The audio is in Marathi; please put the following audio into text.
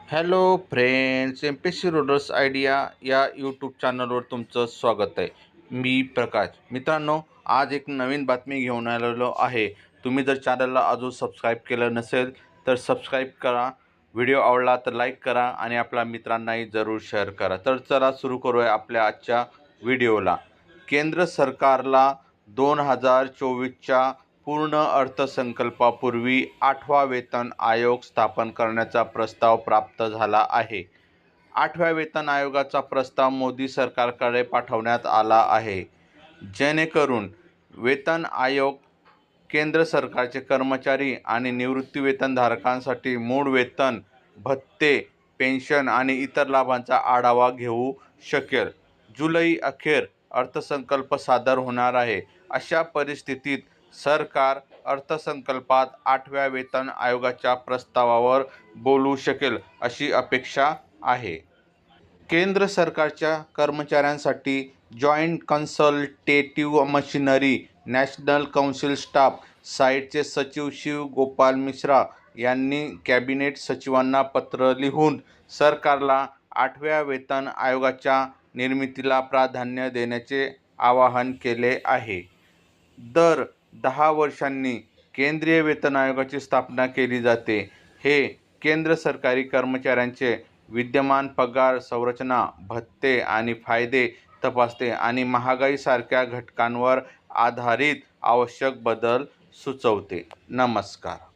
Hello friends, M P C रोडर्स आयडिया या यूट्यूब चॅनलवर तुमचं स्वागत आहे. मी प्रकाश. मित्रांनो, आज एक नवीन बातमी घेऊन आलेलो आहे. तुम्ही जर चॅनलला अजून सबस्क्राईब केलं नसेल तर सबस्क्राईब करा. व्हिडिओ आवडला तर लाईक करा आणि आपल्या मित्रांनाही जरूर शेअर करा. तर चला सुरू करूया आपल्या आजच्या व्हिडिओला. केंद्र सरकारला 2024च्या पूर्ण अर्थसंकल्पापूर्वी 8वा वेतन आयोग स्थापन करण्याचा प्रस्ताव प्राप्त झाला आहे. 8व्या वेतन आयोगाचा प्रस्ताव मोदी सरकारकडे पाठवण्यात आला आहे, जेणेकरून वेतन आयोग केंद्र सरकारचे कर्मचारी आणि निवृत्तीवेतनधारकांसाठी मूळ वेतन, भत्ते, पेन्शन आणि इतर लाभांचा आढावा घेऊ शकेल. जुलै अखेर अर्थसंकल्प सादर होणार आहे. अशा परिस्थितीत सरकार अर्थसंकल्पात 8व्या वेतन आयोगाच्या प्रस्तावावर बोलू शकेल अशी अपेक्षा आहे. केंद्र सरकारच्या कर्मचाऱ्यांसाठी joint consultative machinery national council staff साइटचे सचिव शिव गोपाल मिश्रा यांनी कॅबिनेट सचिवांना पत्र लिहून सरकारला 8व्या वेतन आयोगाच्या निर्मितीला प्राधान्य देण्याचे आवाहन केले आहे. दर 10 वर्षांनी केंद्रीय वेतन आयोगाची स्थापना केली जाते. हे केंद्र सरकारी कर्मचाऱ्यांचे विद्यमान पगार संरचना, भत्ते आणि फायदे तपासते आणि महागाईसारख्या घटकांवर आधारित आवश्यक बदल सुचवते. नमस्कार.